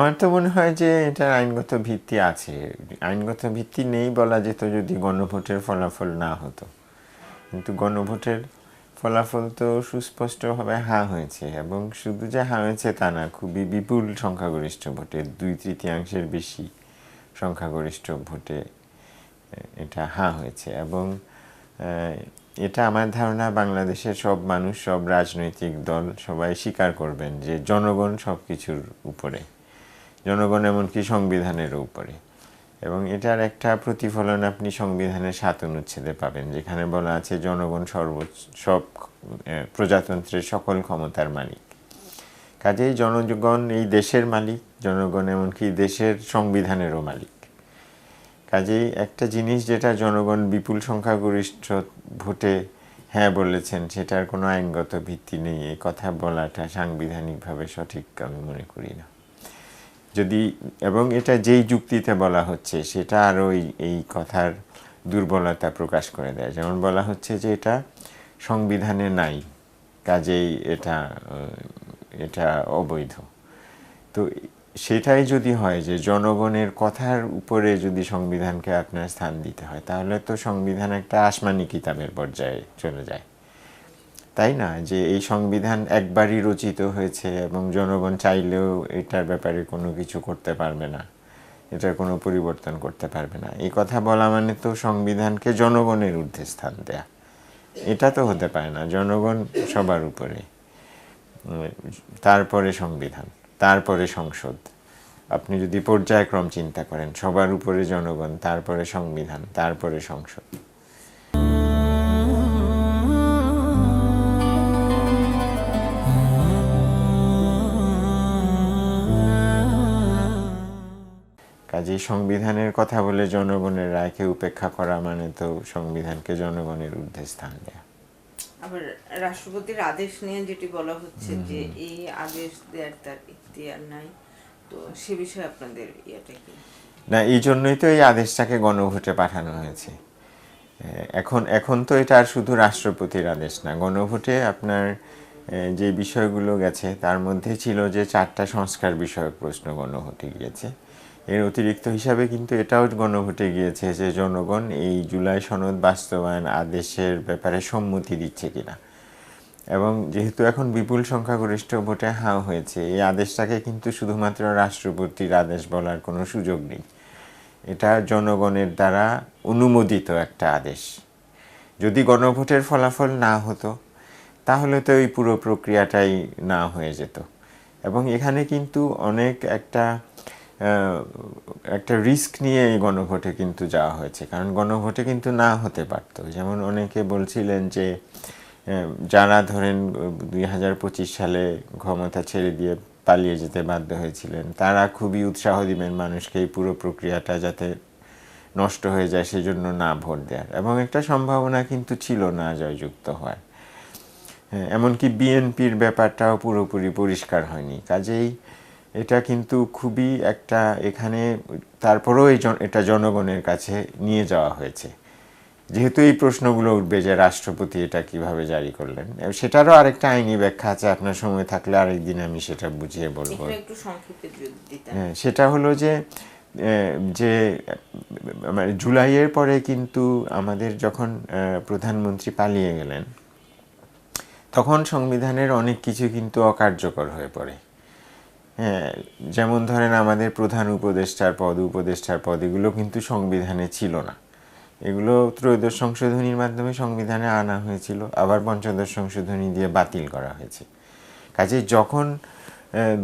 আমার তো মনে হয় যে এটার আইনগত ভিত্তি আছে। আইনগত ভিত্তি নেই বলা যেত যদি গণভোটের ফলাফল না হতো, কিন্তু গণভোটের ফলাফল তো সুস্পষ্টভাবে হ্যাঁ হয়েছে, এবং শুধু যে হ্যাঁ হয়েছে তা না, খুবই বিপুল সংখ্যাগরিষ্ঠ ভোটে, 2/3 বেশি সংখ্যাগরিষ্ঠ ভোটে এটা হ্যাঁ হয়েছে। এবং এটা আমার ধারণা বাংলাদেশের সব মানুষ, সব রাজনৈতিক দল সবাই স্বীকার করবেন যে জনগণ সব কিছুর উপরে, জনগণ এমনকি সংবিধানের উপরে। এবং এটার একটা প্রতিফলন আপনি সংবিধানের 7 অনুচ্ছেদে পাবেন, যেখানে বলা আছে জনগণ সব প্রজাতন্ত্রের সকল ক্ষমতার মালিক। কাজেই জনগণ এই দেশের মালিক, জনগণ এমনকি দেশের সংবিধানেরও মালিক। কাজেই একটা জিনিস যেটা জনগণ বিপুল সংখ্যাগরিষ্ঠ ভোটে হ্যাঁ বলেছেন, সেটার কোনো আইনগত ভিত্তি নেই, এই কথা বলাটা সাংবিধানিকভাবে সঠিক আমি মনে করি না। যদি এবং এটা যেই যুক্তিতে বলা হচ্ছে সেটা আরও এই কথার দুর্বলতা প্রকাশ করে দেয়। যেমন বলা হচ্ছে যে এটা সংবিধানে নাই, কাজেই এটা অবৈধ। তো সেটাই যদি হয় যে জনগণের কথার উপরে যদি সংবিধানকে আপনার স্থান দিতে হয়, তাহলে তো সংবিধান একটা আসমানি কিতাবের পর্যায়ে চলে যায়, তাই না? যে এই সংবিধান একবারই রচিত হয়েছে এবং জনগণ চাইলেও এটার ব্যাপারে কোনো কিছু করতে পারবে না, এটার কোনো পরিবর্তন করতে পারবে না। এই কথা বলা মানে তো সংবিধানকে জনগণের ঊর্ধ্বে স্থান দেয়া, এটা তো হতে পারে না। জনগণ সবার উপরে, তারপরে সংবিধান, তারপরে সংসদ। আপনি যদি পর্যায়ক্রম চিন্তা করেন, সবার উপরে জনগণ, তারপরে সংবিধান, তারপরে সংসদ। কাজেই সংবিধানের কথা বলে জনগণের রায়কে উপেক্ষা করা মানে তো সংবিধানকে জনগণের ঊর্ধ্বে স্থান দেয়া। আবার রাষ্ট্রপতির আদেশ নিয়ে যেটি বলা হচ্ছে যে এই আদেশ দেওয়ার তার ইখতিয়ার নাই, তো সে বিষয়ে আপনাদের ইয়েটা কি? না, এই জন্যই তো এই আদেশটাকে গণভোটে পাঠানো হয়েছে। এখন তো এটা আর শুধু রাষ্ট্রপতির আদেশ না, গণভোটে আপনার যে বিষয়গুলো গেছে তার মধ্যে ছিল যে 4টা সংস্কার বিষয়ক প্রশ্ন গণভোটে গিয়েছে। এর অতিরিক্ত হিসাবে কিন্তু এটাও গণভোটে গিয়েছে যে জনগণ এই জুলাই সনদ বাস্তবায়ন আদেশের ব্যাপারে সম্মতি দিচ্ছে কিনা। এবং যেহেতু এখন বিপুল সংখ্যাগরিষ্ঠ ভোটে হ্যাঁ হয়েছে, এই আদেশটাকে কিন্তু শুধুমাত্র রাষ্ট্রপতির আদেশ বলার কোনো সুযোগ নেই। এটা জনগণের দ্বারা অনুমোদিত একটা আদেশ। যদি গণভোটের ফলাফল না হতো তাহলে তো এই পুরো প্রক্রিয়াটাই না হয়ে যেত। এবং এখানে কিন্তু অনেক একটা রিস্ক নিয়ে এই গণভোটে কিন্তু যাওয়া হয়েছে, কারণ গণভোটে কিন্তু না হতে পারতো। যেমন অনেকে বলছিলেন যে যারা ধরেন 2025 সালে ক্ষমতা ছেড়ে দিয়ে পালিয়ে যেতে বাধ্য হয়েছিলেন, তারা খুবই উৎসাহ দিবেন মানুষকে এই পুরো প্রক্রিয়াটা যাতে নষ্ট হয়ে যায় সেজন্য না ভোট দেওয়ার, এবং একটা সম্ভাবনা কিন্তু ছিল না জয়যুক্ত হওয়ার। এমনকি বিএনপির ব্যাপারটাও পুরোপুরি পরিষ্কার হয়নি। কাজেই এটা কিন্তু খুবই একটা এখানে তারপরেও এটা জনগণের কাছে নিয়ে যাওয়া হয়েছে, যেহেতু এই প্রশ্নগুলো উঠবে যে রাষ্ট্রপতি এটা কিভাবে জারি করলেন। সেটারও আরেকটা আইনি ব্যাখ্যা আছে, আপনার সময় থাকলে আরেকদিন আমি সেটা বুঝিয়ে বলবো। একটু সংক্ষেপে যদি দিতেন। সেটা হলো যে মানে জুলাইয়ের পরে কিন্তু আমাদের যখন প্রধানমন্ত্রী পালিয়ে গেলেন, তখন সংবিধানের অনেক কিছু কিন্তু অকার্যকর হয়ে পড়ে। যেমন ধরেন আমাদের প্রধান উপদেষ্টার পদ এগুলো কিন্তু সংবিধানে ছিল না। এগুলো ত্রয়োদশ সংশোধনীর মাধ্যমে সংবিধানে আনা হয়েছিল, আবার পঞ্চদশ সংশোধনী দিয়ে বাতিল করা হয়েছে। কাজেই যখন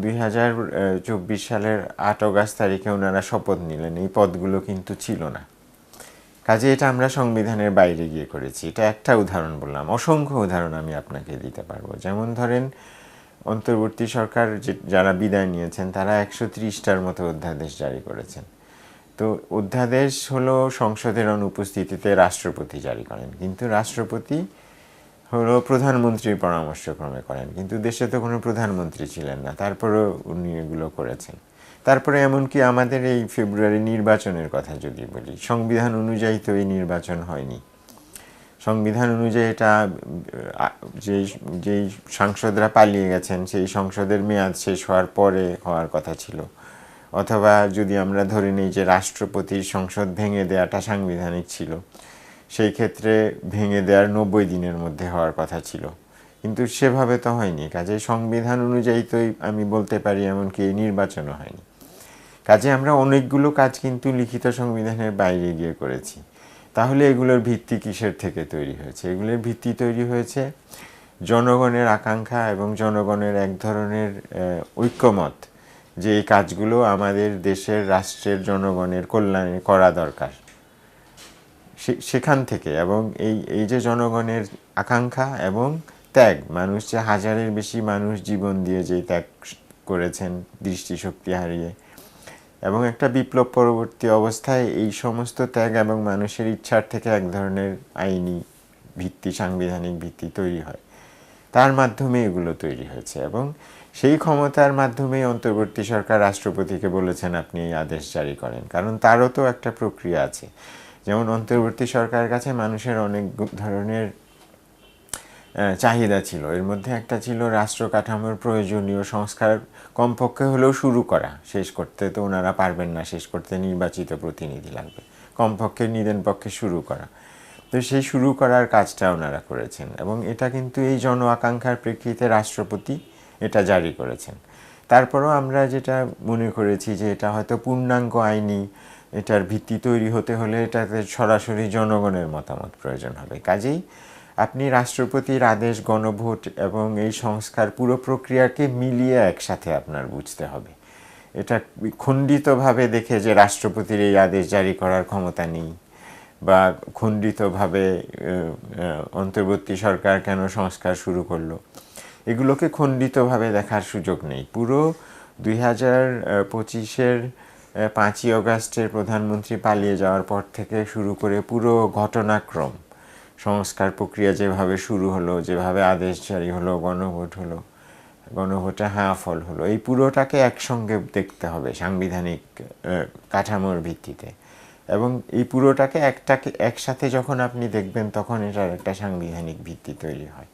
2024 সালের 8 অগাস্ট তারিখে ওনারা শপথ নিলেন, এই পদগুলো কিন্তু ছিল না। কাজে এটা আমরা সংবিধানের বাইরে গিয়ে করেছি। এটা একটা উদাহরণ বললাম, অসংখ্য উদাহরণ আমি আপনাকে দিতে পারবো। যেমন ধরেন অন্তর্বর্তী সরকার যারা বিদায় নিয়েছেন তারা 130টার মতো অধ্যাদেশ জারি করেছেন। তো অধ্যাদেশ হলো সংসদের অনুপস্থিতিতে রাষ্ট্রপতি জারি করেন, কিন্তু রাষ্ট্রপতি হলো প্রধানমন্ত্রীর পরামর্শক্রমে করেন, কিন্তু দেশে তো কোনো প্রধানমন্ত্রী ছিলেন না, তারপরেও উনি এগুলো করেছেন। তারপরে এমনকি আমাদের এই ফেব্রুয়ারি নির্বাচনের কথা যদি বলি, সংবিধান অনুযায়ী তো এই নির্বাচন হয়নি। সংবিধান অনুযায়ী এটা যেই সাংসদরা পালিয়ে গেছেন সেই সংসদের মেয়াদ শেষ হওয়ার পরে হওয়ার কথা ছিল, অথবা যদি আমরা ধরে নিই যে রাষ্ট্রপতির সংসদ ভেঙে দেওয়াটা সাংবিধানিক ছিল, সেই ক্ষেত্রে ভেঙে দেওয়ার 90 দিনের মধ্যে হওয়ার কথা ছিল, কিন্তু সেভাবে তো হয়নি। কাজেই সংবিধান অনুযায়ী তো আমি বলতে পারি এমনকি এই নির্বাচনও হয়নি। কাজে আমরা অনেকগুলো কাজ কিন্তু লিখিত সংবিধানের বাইরে গিয়ে করেছি। তাহলে এগুলোর ভিত্তি কিসের থেকে তৈরি হয়েছে? এগুলোর ভিত্তি তৈরি হয়েছে জনগণের আকাঙ্ক্ষা এবং জনগণের এক ধরনের ঐক্যমত যে এই কাজগুলো আমাদের দেশের রাষ্ট্রের জনগণের কল্যাণে করা দরকার। সেখান থেকে এবং এই যে জনগণের আকাঙ্ক্ষা এবং ত্যাগ, মানুষ যে হাজারের বেশি মানুষ জীবন দিয়ে যে ত্যাগ করেছেন দৃষ্টিশক্তি হারিয়ে, এবং একটা বিপ্লব পরবর্তী অবস্থায় এই সমস্ত ত্যাগ এবং মানুষের ইচ্ছার থেকে এক ধরনের আইনি ভিত্তি, সাংবিধানিক ভিত্তি তৈরি হয়। তার মাধ্যমে এগুলো তৈরি হয়েছে এবং সেই ক্ষমতার মাধ্যমেই অন্তর্বর্তী সরকার রাষ্ট্রপতিকে বলেছেন আপনি এই আদেশ জারি করেন, কারণ তারও তো একটা প্রক্রিয়া আছে। যেমন অন্তর্বর্তী সরকারের কাছে মানুষের অনেক ধরনের চাহিদা ছিল, এর মধ্যে একটা ছিল রাষ্ট্র কাঠামোর প্রয়োজনীয় সংস্কার কমপক্ষে হলেও শুরু করা। শেষ করতে তো ওনারা পারবেন না, শেষ করতে নির্বাচিত প্রতিনিধি লাগবে, কমপক্ষে নিদেন পক্ষে শুরু করা। তো সেই শুরু করার কাজটা ওনারা করেছেন এবং এটা কিন্তু এই জন আকাঙ্ক্ষার প্রেক্ষিতে রাষ্ট্রপতি এটা জারি করেছেন। তারপরেও আমরা যেটা মনে করেছি যে এটা হয়তো পূর্ণাঙ্গ আইনি, এটার ভিত্তি তৈরি হতে হলে এটাতে সরাসরি জনগণের মতামত প্রয়োজন হবে। কাজেই আপনি রাষ্ট্রপতির আদেশ, গণভোট এবং এই সংস্কার পুরো প্রক্রিয়াকে মিলিয়ে একসাথে আপনার বুঝতে হবে। এটা খণ্ডিতভাবে দেখে যে রাষ্ট্রপতির এই আদেশ জারি করার ক্ষমতা নেই বা খণ্ডিতভাবে অন্তর্বর্তী সরকার কেন সংস্কার শুরু করলো, এগুলোকে খণ্ডিতভাবে দেখার সুযোগ নেই। পুরো 2025-এর 5ই অগাস্টের প্রধানমন্ত্রী পালিয়ে যাওয়ার পর থেকে শুরু করে পুরো ঘটনাক্রম, সংস্কার প্রক্রিয়া যেভাবে শুরু হলো, যেভাবে আদেশ জারি হলো, গণভোট হলো, গণভোটে হ্যাঁ ফল হলো, এই পুরোটাকে একসঙ্গে দেখতে হবে সাংবিধানিক কাঠামোর ভিত্তিতে। এবং এই পুরোটাকে একসাথে যখন আপনি দেখবেন তখন এটার একটা সাংবিধানিক ভিত্তি তৈরি হয়।